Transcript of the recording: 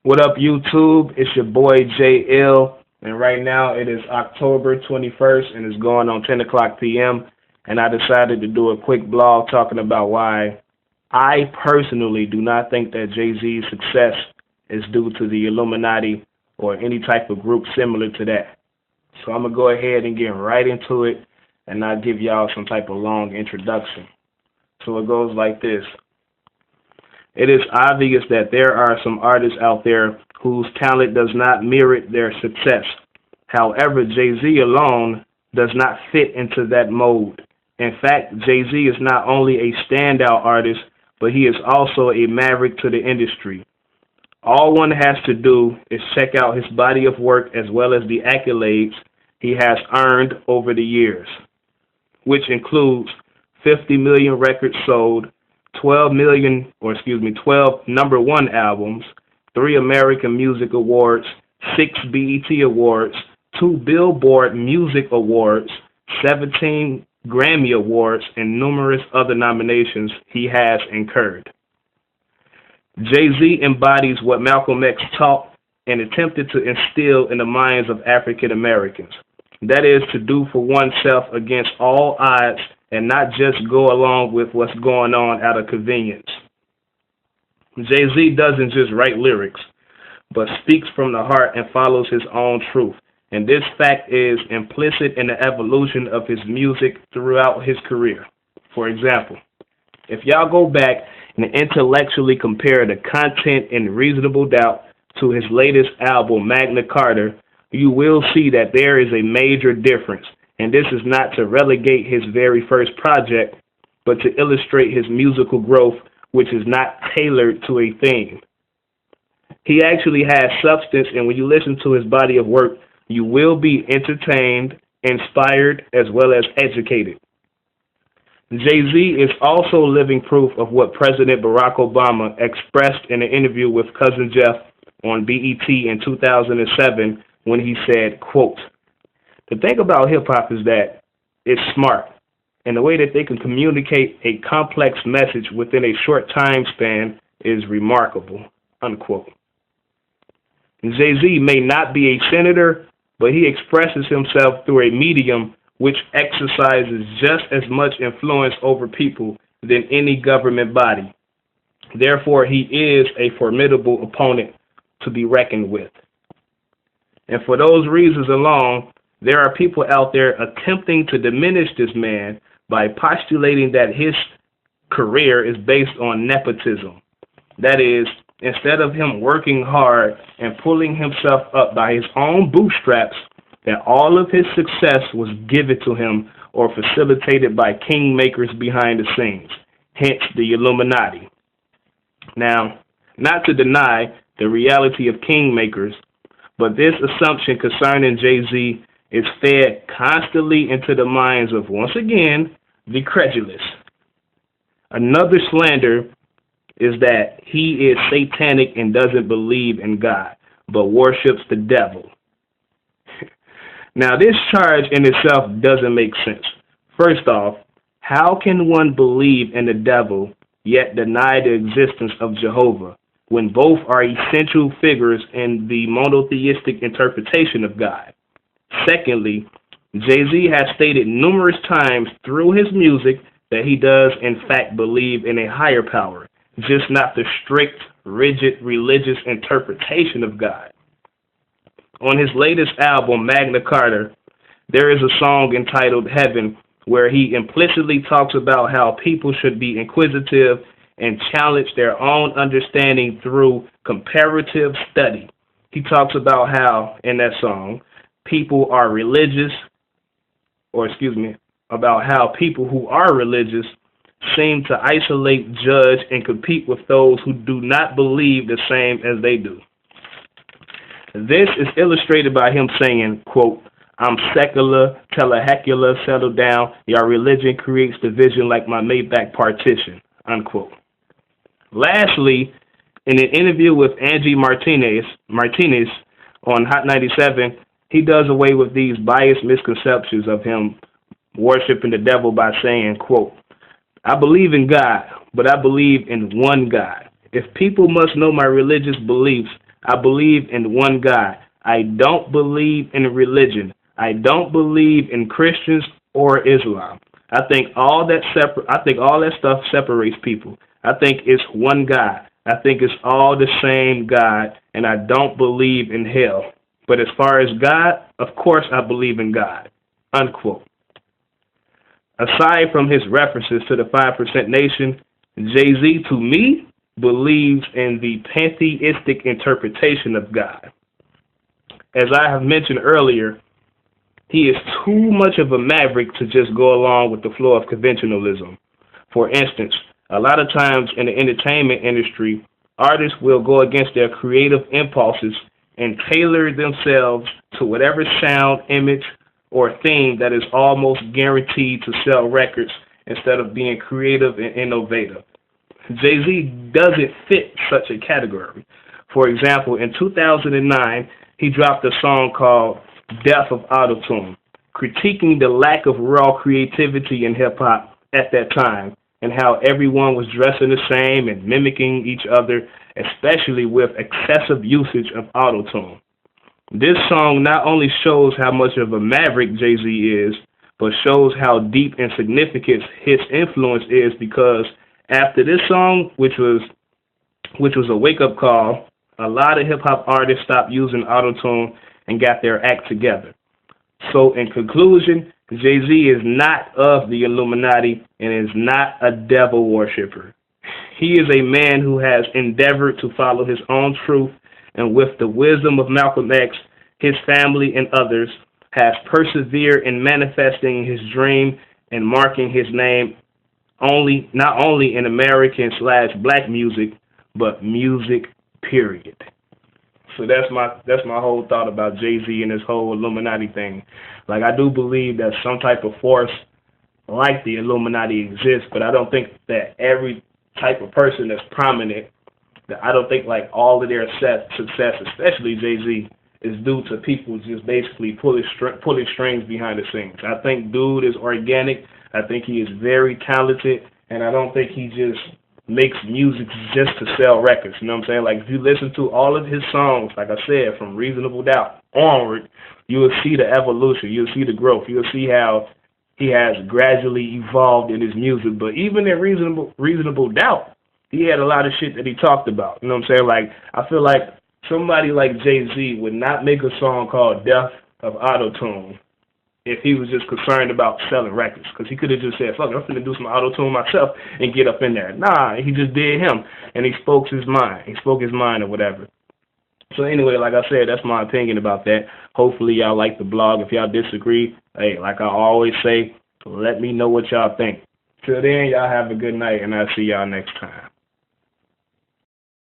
What up, YouTube? It's your boy J Ill, and right now it is October 21st, and it's going on 10 o'clock p.m. And I decided to do a quick blog talking about why I personally do not think that Jay-Z's success is due to the Illuminati or any type of group similar to that. So I'm gonna go ahead and get right into it, and I'll give y'all some type of long introduction. So it goes like this. It is obvious that there are some artists out there whose talent does not merit their success. However, Jay-Z alone does not fit into that mold. In fact, Jay-Z is not only a standout artist, but he is also a maverick to the industry. All one has to do is check out his body of work as well as the accolades he has earned over the years, which includes 50 million records sold, 12 number one albums, 3 American Music Awards, 6 BET Awards, 2 Billboard Music Awards, 17 Grammy Awards, and numerous other nominations he has incurred. Jay-Z embodies what Malcolm X taught and attempted to instill in the minds of African Americans. That is to do for oneself against all odds and not just go along with what's going on out of convenience. Jay-Z doesn't just write lyrics, but speaks from the heart and follows his own truth. And this fact is implicit in the evolution of his music throughout his career. For example, if y'all go back and intellectually compare the content in Reasonable Doubt to his latest album, Magna Carta, you will see that there is a major difference. And this is not to relegate his very first project, but to illustrate his musical growth, which is not tailored to a theme. He actually has substance, and when you listen to his body of work, you will be entertained, inspired, as well as educated. Jay-Z is also living proof of what President Barack Obama expressed in an interview with Cousin Jeff on BET in 2007 when he said, quote, "The thing about hip-hop is that it's smart, and the way that they can communicate a complex message within a short time span is remarkable," unquote. Jay-Z may not be a senator, but he expresses himself through a medium which exercises just as much influence over people than any government body. Therefore, he is a formidable opponent to be reckoned with. And for those reasons alone, there are people out there attempting to diminish this man by postulating that his career is based on nepotism. That is, instead of him working hard and pulling himself up by his own bootstraps, that all of his success was given to him or facilitated by kingmakers behind the scenes, hence the Illuminati. Now, not to deny the reality of kingmakers, but this assumption concerning Jay-Z is fed constantly into the minds of, once again, the credulous. Another slander is that he is satanic and doesn't believe in God, but worships the devil. Now, this charge in itself doesn't make sense. First off, how can one believe in the devil yet deny the existence of Jehovah, when both are essential figures in the monotheistic interpretation of God? Secondly, Jay-Z has stated numerous times through his music that he does in fact believe in a higher power, just not the strict, rigid, religious interpretation of God. On his latest album, Magna Carta, there is a song entitled Heaven, where he implicitly talks about how people should be inquisitive and challenge their own understanding through comparative study. He talks about how, in that song, about how people who are religious seem to isolate, judge, and compete with those who do not believe the same as they do. This is illustrated by him saying, quote, "I'm secular, telehecula, settle down. Your religion creates division like my Maybach partition," unquote. Lastly, in an interview with Angie Martinez on Hot 97, he does away with these biased misconceptions of him worshiping the devil by saying, quote, "I believe in God, but I believe in one God. If people must know my religious beliefs, I believe in one God. I don't believe in religion. I don't believe in Christians or Islam. I think all that stuff separates people. I think it's one God. I think it's all the same God, and I don't believe in hell. But as far as God, of course I believe in God. Unquote. Aside from his references to the 5% nation, Jay-Z, to me, believes in the pantheistic interpretation of God. As I have mentioned earlier, he is too much of a maverick to just go along with the flow of conventionalism. For instance, a lot of times in the entertainment industry, artists will go against their creative impulses and tailor themselves to whatever sound, image, or theme that is almost guaranteed to sell records instead of being creative and innovative. Jay-Z doesn't fit such a category. For example, in 2009, he dropped a song called Death of Autotune, critiquing the lack of raw creativity in hip-hop at that time and how everyone was dressing the same and mimicking each other, especially with excessive usage of autotune. This song not only shows how much of a maverick Jay-Z is, but shows how deep and significant his influence is, because after this song, which was a wake-up call, a lot of hip-hop artists stopped using autotune and got their act together. So in conclusion, Jay-Z is not of the Illuminati and is not a devil worshiper. He is a man who has endeavored to follow his own truth, and with the wisdom of Malcolm X, his family and others, has persevered in manifesting his dream and marking his name not only in American/black music, but music, period. So that's my whole thought about Jay-Z and this whole Illuminati thing. Like, I do believe that some type of force like the Illuminati exists, but I don't think that every type of person that's prominent, that I don't think like all of their success, especially Jay-Z, is due to people just basically pulling strings behind the scenes. I think dude is organic. I think he is very talented, and I don't think he just makes music just to sell records. You know what I'm saying? Like, if you listen to all of his songs, like I said, from Reasonable Doubt onward, you will see the evolution. You'll see the growth. You'll see how he has gradually evolved in his music. But even in Reasonable Doubt, he had a lot of shit that he talked about. You know what I'm saying? Like, I feel like somebody like Jay-Z would not make a song called Death of Autotune if he was just concerned about selling records, because he could have just said, fuck it, I'm finna do some auto-tune myself and get up in there. Nah, he just did him, and he spoke his mind. He spoke his mind or whatever. So anyway, like I said, that's my opinion about that. Hopefully y'all like the blog. If y'all disagree, hey, like I always say, let me know what y'all think. Till then, y'all have a good night, and I'll see y'all next time.